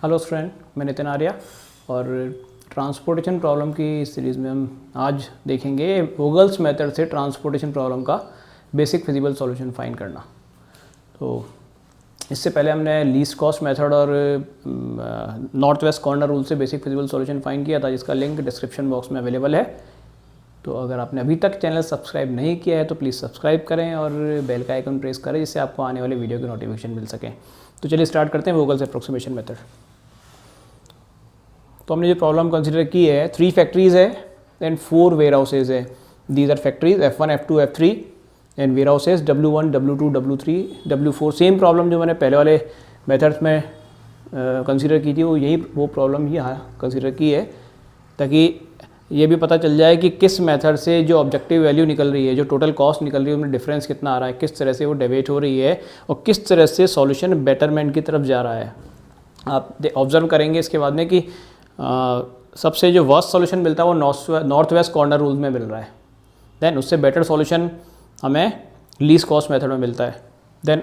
Hello student, मैं नितिन आर्या और transportation problem की सीरीज़ में हम आज देखेंगे वोगल्स मेथड से ट्रांसपोर्टेशन प्रॉब्लम का बेसिक फिजिबल सॉल्यूशन फाइंड करना। तो इससे पहले हमने लीस्ट कॉस्ट मेथड और नॉर्थ वेस्ट कॉर्नर रूल से बेसिक फिजिबल सॉल्यूशन फाइंड किया था, जिसका लिंक डिस्क्रिप्शन बॉक्स में अवेलेबल है। तो अगर आपने अभी तक चैनल सब्सक्राइब नहीं किया है तो प्लीज़ सब्सक्राइब करें और बेल का आइकन प्रेस करें, जिससे आपको आने वाले वीडियो की नोटिफिकेशन मिल सके। तो चलिए स्टार्ट करते हैं वोगल्स अप्रोक्सीमेशन मेथड। तो हमने जो प्रॉब्लम कंसिडर की है, 3 फैक्ट्रीज है एंड 4 वेयर हाउसेज है। These are factories F1, F2, F3 and warehouses W1, W2, W3, W4। Same problem जो मैंने पहले वाले मेथड्स में कंसिडर की थी, वो प्रॉब्लम ही यहाँ कंसिडर की है, ताकि ये भी पता चल जाए कि किस मेथड से जो ऑब्जेक्टिव वैल्यू निकल रही है, जो टोटल कॉस्ट निकल रही है, उसमें डिफरेंस कितना आ रहा है, किस तरह से वो डेविएट हो रही है और किस तरह से सॉल्यूशन बेटरमेंट की तरफ जा रहा है। आप ऑब्जर्व करेंगे इसके बाद में कि सबसे जो वर्स्ट सॉल्यूशन मिलता है वो नॉर्थ वेस्ट कॉर्नर रूल में मिल रहा है। देन उससे बेटर सॉल्यूशन हमें लीस्ट कॉस्ट मेथड में मिलता है। देन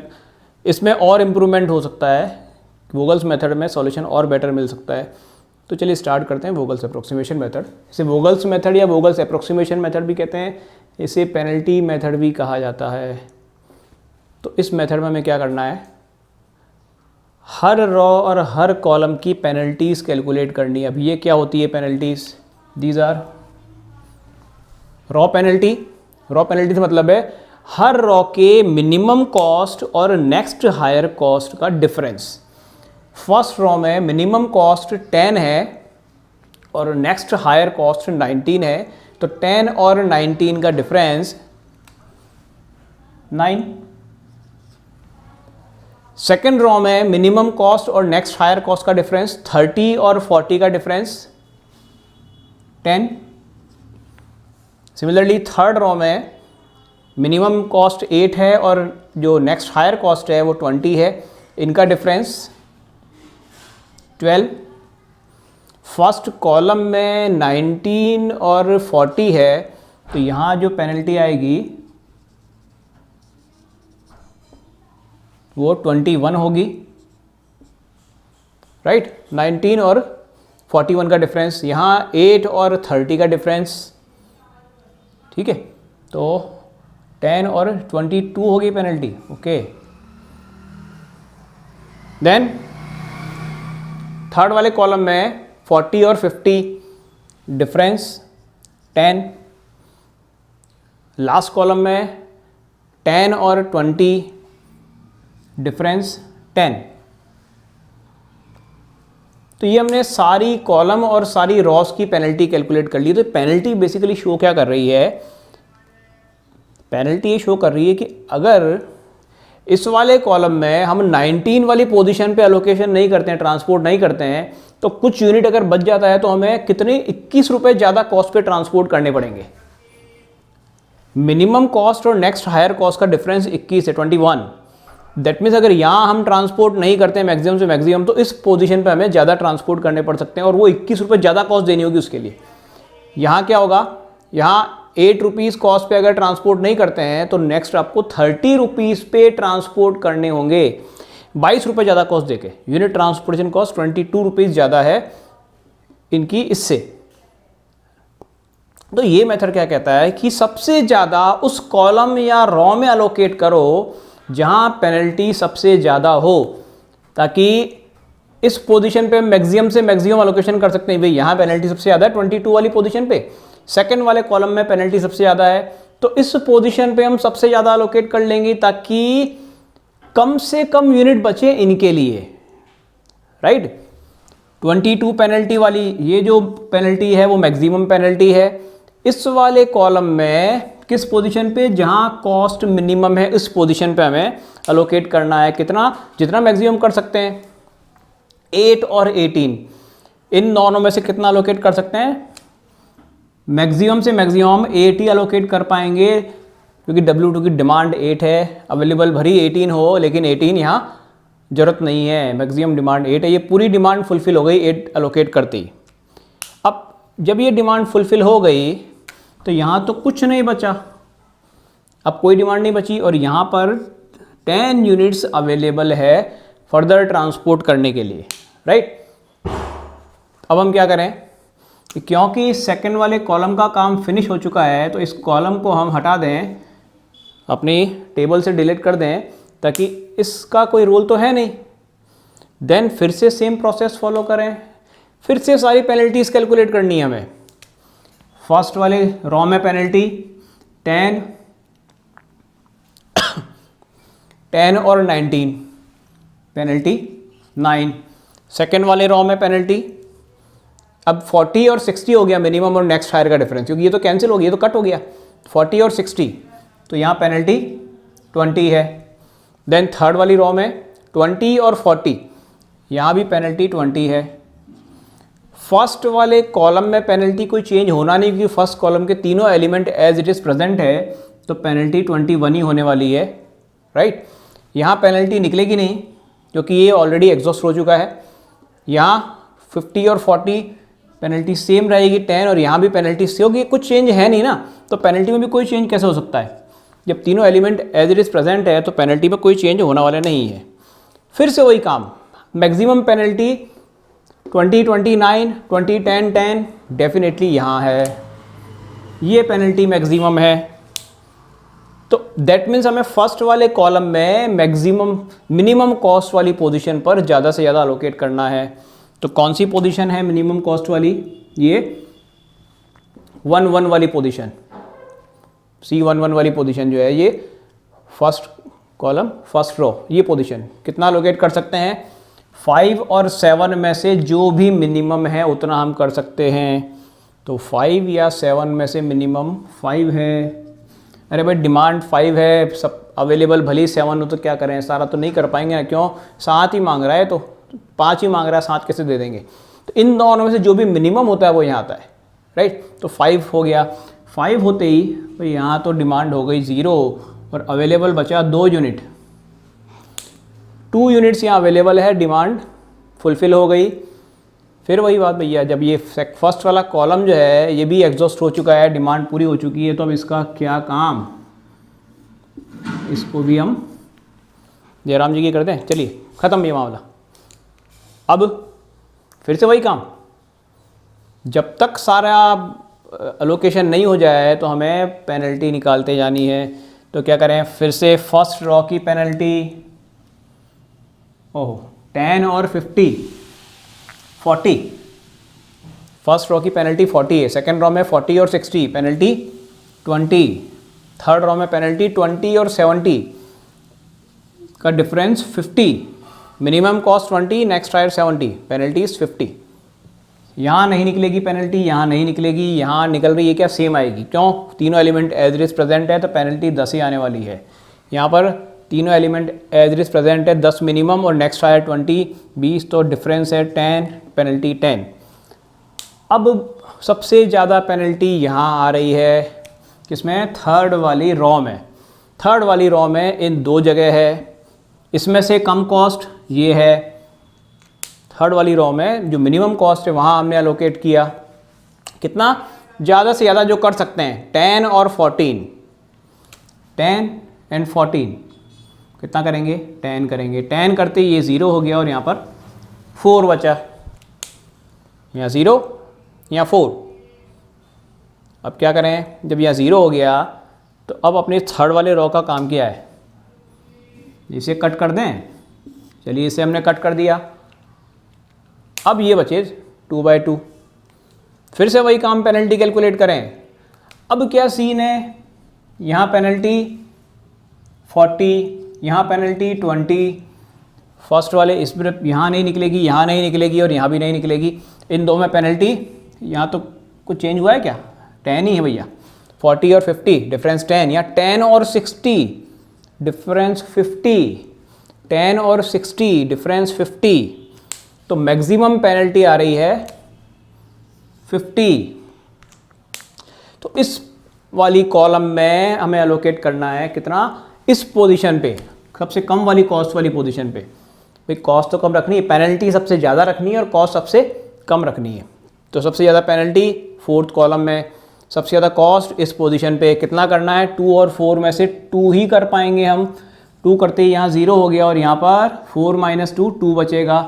इसमें और इम्प्रूवमेंट हो सकता है, वोगल्स मेथड में सॉल्यूशन और बेटर मिल सकता है। तो चलिए स्टार्ट करते हैं वोगल्स अप्रोक्सीमेशन मेथड। इसे वोगल्स मेथड या वोगल्स अप्रोक्सीमेशन मेथड भी कहते हैं, इसे पेनल्टी मेथड भी कहा जाता है। तो इस मेथड में हमें क्या करना है, हर रो और हर कॉलम की पेनल्टीज़ कैलकुलेट करनी है। अब ये क्या होती है penalties? These are row penalty. Row penalty से मतलब है हर रॉ के मिनिमम कॉस्ट और नेक्स्ट हायर कॉस्ट का डिफरेंस। फर्स्ट रॉ में मिनिमम कॉस्ट 10 है और नेक्स्ट हायर कॉस्ट 19 है, तो 10 और 19 का डिफरेंस 9। सेकेंड रॉ में मिनिमम कॉस्ट और नेक्स्ट हायर कॉस्ट का डिफरेंस 30 और 40 का डिफरेंस 10। सिमिलरली थर्ड रॉ में मिनिमम कॉस्ट 8 है और जो नेक्स्ट हायर कॉस्ट है वो 20 है, इनका डिफरेंस 12। फर्स्ट कॉलम में 19 और 40 है, तो यहाँ जो पेनल्टी आएगी वो 21 होगी, राइट। 19 और 41 का डिफरेंस, यहाँ 8 और 30 का डिफरेंस, ठीक है। तो 10 और 22 होगी पेनल्टी, ओके। देन थर्ड वाले कॉलम में 40 और 50 डिफरेंस 10। लास्ट कॉलम में 10 और 20 डिफरेंस 10। तो ये हमने सारी कॉलम और सारी रॉस की पेनल्टी कैलकुलेट कर ली। तो पेनल्टी बेसिकली शो क्या कर रही है? पेनल्टी ये शो कर रही है कि अगर इस वाले कॉलम में हम 19 वाली पोजीशन पे एलोकेशन नहीं करते हैं, ट्रांसपोर्ट नहीं करते हैं, तो कुछ यूनिट अगर बच जाता है तो हमें कितने 21 रुपए ज़्यादा कॉस्ट पे ट्रांसपोर्ट करने पड़ेंगे। मिनिमम कॉस्ट और नेक्स्ट हायर कॉस्ट का डिफरेंस 21 है, 21। दैट मीन्स अगर यहाँ हम ट्रांसपोर्ट नहीं करते हैं मैक्सिमम से मैक्सिमम, तो इस पोजीशन पे हमें ज़्यादा ट्रांसपोर्ट करने पड़ सकते हैं और वो 21 रुपये ज़्यादा कॉस्ट देनी होगी उसके लिए। यहाँ क्या होगा, यहाँ 8 रुपीज़ कॉस्ट पे अगर ट्रांसपोर्ट नहीं करते हैं तो नेक्स्ट आपको 30 रुपीज़ पे ट्रांसपोर्ट करने होंगे, 22 रुपये ज़्यादा कॉस्ट देके। यूनिट ट्रांसपोर्टेशन कॉस्ट 22 रुपीज़ ज़्यादा है इनकी इससे। तो ये मेथड क्या कहता है कि सबसे ज़्यादा उस कॉलम या रॉ में एलोकेट करो जहाँ पेनल्टी सबसे ज़्यादा हो, ताकि इस पोजीशन पे मैक्सिमम से मैक्सिमम एलोकेशन कर सकते हैं। भाई यहाँ पेनल्टी सबसे ज़्यादा है 22 वाली पोजीशन पे, सेकंड वाले कॉलम में पेनल्टी सबसे ज़्यादा है, तो इस पोजीशन पे हम सबसे ज़्यादा एलोकेट कर लेंगे ताकि कम से कम यूनिट बचे इनके लिए, राइट। 22 पेनल्टी वाली ये जो पेनल्टी है वो मैक्सिमम पेनल्टी है। इस वाले कॉलम में किस पोजीशन पे, जहां कॉस्ट मिनिमम है, इस पोजीशन पे हमें एलोकेट करना है कितना, जितना मैक्सिमम कर सकते हैं। 8 और 18 इन दोनों में से कितना एलोकेट कर सकते हैं? मैक्सिमम से मैक्सिमम 8 ही एलोकेट कर पाएंगे, क्योंकि W2 की डिमांड 8 है। अवेलेबल भरी 18 हो, लेकिन 18 यहाँ जरूरत नहीं है, मैक्सिमम डिमांड 8 है। ये पूरी डिमांड फुलफिल हो गई 8 एलोकेट करते ही। अब जब ये डिमांड फुलफिल हो गई तो यहाँ तो कुछ नहीं बचा, अब कोई डिमांड नहीं बची और यहाँ पर 10 यूनिट्स अवेलेबल है फर्दर ट्रांसपोर्ट करने के लिए, राइट। अब हम क्या करें कि क्योंकि सेकंड वाले कॉलम का काम फिनिश हो चुका है तो इस कॉलम को हम हटा दें, अपनी टेबल से डिलीट कर दें, ताकि इसका कोई रोल तो है नहीं। देन फिर से सेम प्रोसेस फॉलो करें, फिर से सारी पेनल्टीज कैलकुलेट करनी है हमें। फर्स्ट वाले रॉ में पेनल्टी 10 और 19, पेनल्टी 9। सेकेंड वाले रॉ में पेनल्टी, अब 40 और 60 हो गया मिनिमम और नेक्स्ट हायर का डिफरेंस, क्योंकि ये तो कैंसिल हो गया, ये तो कट हो गया, 40 और 60, तो यहाँ पेनल्टी 20 है। देन थर्ड वाली रॉ में 20 और 40, यहाँ भी पेनल्टी 20 है। फर्स्ट वाले कॉलम में पेनल्टी कोई चेंज होना नहीं, क्योंकि फर्स्ट कॉलम के तीनों element as it is present है, तो पेनल्टी 21 ही होने वाली है, राइट। यहाँ पेनल्टी निकलेगी नहीं क्योंकि ये ऑलरेडी एग्जॉस्ट हो चुका है। यहाँ 50 और 40 पेनल्टी सेम रहेगी 10, और यहाँ भी पेनल्टी सेम होगी, कुछ चेंज है नहीं ना, तो पेनल्टी में भी कोई चेंज कैसे हो सकता है? जब तीनों element as it is present है तो पेनल्टी में कोई चेंज होने वाला नहीं है। फिर से वही काम, मैक्सिमम पेनल्टी 20, 29, 20, 10, 10 डेफिनेटली यहाँ है, ये पेनल्टी मैक्सिमम है। तो दैट मीन्स हमें फर्स्ट वाले कॉलम में मैक्सिमम मिनिमम कॉस्ट वाली पोजीशन पर ज़्यादा से ज़्यादा अलोकेट करना है। तो कौन सी पोजीशन है मिनिमम कॉस्ट वाली? ये 1, 1 वाली पोजीशन, C11 वाली पोजीशन जो है, ये फर्स्ट कॉलम फर्स्ट रो, ये पोजीशन कितना अलोकेट कर सकते हैं? 5 और 7 में से जो भी मिनिमम है उतना हम कर सकते हैं। तो 5 या 7 में से मिनिमम 5 है। अरे भाई डिमांड 5 है, सब अवेलेबल भले ही 7 हो तो क्या करें, सारा तो नहीं कर पाएंगे ना, क्यों? 7 ही मांग रहा है, तो 5 ही मांग रहा है, 7 कैसे दे देंगे? तो इन दोनों में से जो भी मिनिमम होता है वो यहाँ आता है, राइट। तो 5 हो गया, 5 होते ही तो यहाँ तो डिमांड हो गई 0 और अवेलेबल बचा 2 यूनिट, 2 यूनिट्स यहाँ अवेलेबल है, डिमांड फुलफ़िल हो गई। फिर वही बात भैया, जब ये फर्स्ट वाला कॉलम जो है ये भी एग्जॉस्ट हो चुका है, डिमांड पूरी हो चुकी है, तो अब इसका क्या काम? इसको भी हम जयराम जी की कर दें, चलिए ख़त्म ये मामला। अब फिर से वही काम, जब तक सारा अलोकेशन नहीं हो जाए तो हमें पेनल्टी निकालते जानी है। तो क्या करें? फिर से फर्स्ट रॉ की पेनल्टी 10 और 50, 40, फर्स्ट रॉ की पेनल्टी 40 है, सेकेंड रॉ में 40 और 60 पेनल्टी 20, थर्ड रॉ में पेनल्टी 20 और 70 का difference 50, minimum cost 20, next higher 70, penalty is 50। यहाँ नहीं निकलेगी पेनल्टी, यहाँ नहीं निकलेगी, यहाँ निकल रही है क्या? सेम आएगी, क्यों? तीनों element as it is present है तो पेनल्टी 10 ही आने वाली है। यहाँ पर तीनों element as it is present है, 10 मिनिमम और नेक्स्ट हायर 20, 20, तो डिफरेंस है 10, पेनल्टी 10। अब सबसे ज़्यादा पेनल्टी यहाँ आ रही है किसमें? थर्ड वाली रॉ में। थर्ड वाली रॉ में इन 2 जगह है, इसमें से कम कॉस्ट ये है, थर्ड वाली रॉ में जो मिनिमम कॉस्ट है वहाँ हमने अलोकेट किया। कितना? ज़्यादा से ज़्यादा जो कर सकते हैं 10 और 14, 10 एंड 14 कितना करेंगे? 10 करेंगे। 10 करते ये 0 हो गया और यहाँ पर 4 बचा, यहाँ 0 यहाँ 4। अब क्या करें? जब यहाँ 0 हो गया तो अब अपने थर्ड वाले रॉ का काम क्या है? इसे कट कर दें, चलिए इसे हमने कट कर दिया। अब ये बचे 2/2, फिर से वही काम, पेनल्टी कैलकुलेट करें। अब क्या सीन है? यहाँ पेनल्टी 40, यहाँ पेनल्टी 20, फर्स्ट वाले इसमें यहाँ नहीं निकलेगी, यहाँ नहीं निकलेगी और यहाँ भी नहीं निकलेगी। इन दो में पेनल्टी, यहाँ तो कुछ चेंज हुआ है क्या? 10 ही है भैया, 40 और 50 डिफरेंस 10, या 10 और 60 डिफरेंस 50, 10 और 60 डिफरेंस 50, तो मैक्सिमम पेनल्टी आ रही है 50। तो इस वाली कॉलम में हमें अलोकेट करना है कितना? इस पोजीशन पे, सबसे कम वाली कॉस्ट वाली पोजीशन पे। भाई कॉस्ट तो कम रखनी है, पेनल्टी सबसे ज़्यादा रखनी है और कॉस्ट सबसे कम रखनी है। तो सबसे ज़्यादा पेनल्टी फोर्थ कॉलम में, सबसे ज़्यादा कॉस्ट इस पोजीशन पे। कितना करना है? 2 और 4 में से 2 ही कर पाएंगे हम। 2 करते ही यहाँ 0 हो गया और यहाँ पर 4 - 2 2 बचेगा,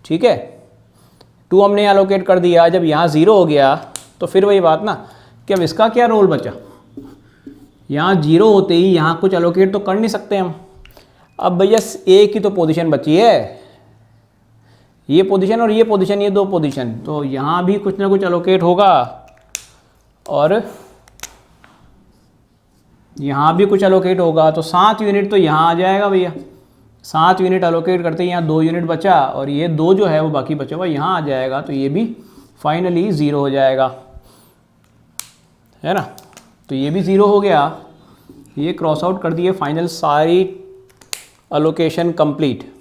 ठीक है। 2 हमने एलोकेट कर दिया, जब यहाँ 0 हो गया तो फिर वही बात ना कि अब इसका क्या रोल बचा, यहाँ 0 होते ही यहाँ कुछ एलोकेट तो कर नहीं सकते हम। अब भैया एक ही तो पोजीशन बची है, ये पोजीशन और ये पोजीशन, ये 2 पोजीशन, तो यहाँ भी कुछ ना कुछ एलोकेट होगा और यहाँ भी कुछ एलोकेट होगा। तो 7 यूनिट तो यहाँ आ जाएगा भैया, 7 यूनिट एलोकेट करते ही यहाँ 2 यूनिट बचा और ये 2 जो है वो बाकी बचा हुआ यहाँ आ जाएगा, तो ये भी फाइनली 0 हो जाएगा, है ना। तो ये भी 0 हो गया, ये क्रॉस आउट कर दिए, फाइनल सारी एलोकेशन कंप्लीट।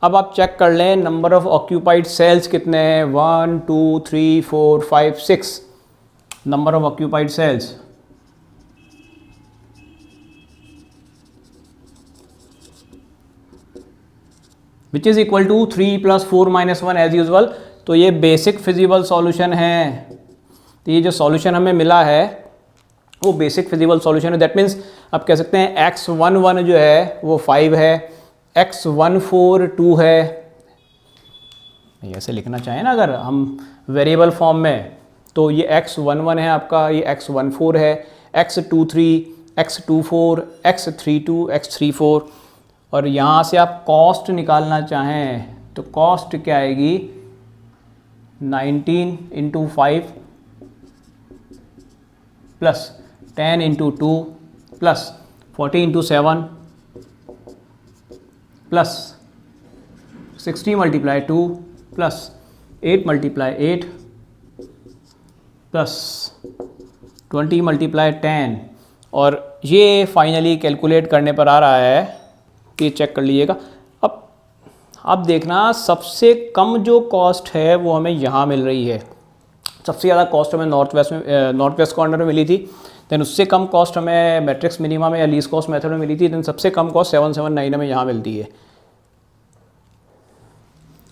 अब आप चेक कर लें नंबर ऑफ ऑक्यूपाइड सेल्स कितने हैं, 1 2 3 4 5 6 number of occupied cells. Which is equal to 3 + 4 - 1 as usual. तो ये बेसिक फिजिबल सॉल्यूशन है, तो ये जो सॉल्यूशन हमें मिला है वो बेसिक फिजिबल सॉल्यूशन है। दैट मीन्स आप कह सकते हैं x11 जो है वो 5 है, x14 2 है, ऐसे लिखना चाहें ना अगर हम वेरिएबल फॉर्म में, तो ये x11 है आपका, ये x14 है, x23 x24 x32 x34। और यहाँ से आप कॉस्ट निकालना चाहें तो कॉस्ट क्या आएगी, 19 × 5 plus 10 × 2 plus 40 × 7 plus 60 × 2 plus 8 × 8 plus 20 × 10। और ये फाइनली कैलकुलेट करने पर आ रहा है, ये चेक कर लीजिएगा। अब देखना सबसे कम जो कॉस्ट है वो हमें यहाँ मिल रही है, सबसे ज़्यादा कॉस्ट हमें नॉर्थ वेस्ट कॉर्नर में मिली थी, देन उससे कम कॉस्ट हमें मैट्रिक्स मिनिमा में या लीस्ट कॉस्ट मेथड में मिली थी, देन सबसे कम कॉस्ट 779 हमें यहाँ मिलती है।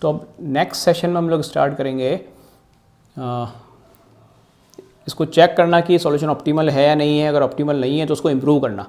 तो अब नेक्स्ट सेशन में हम लोग स्टार्ट करेंगे इसको चेक करना कि सॉल्यूशन ऑप्टिमल है या नहीं है, अगर ऑप्टिमल नहीं है तो उसको इम्प्रूव करना।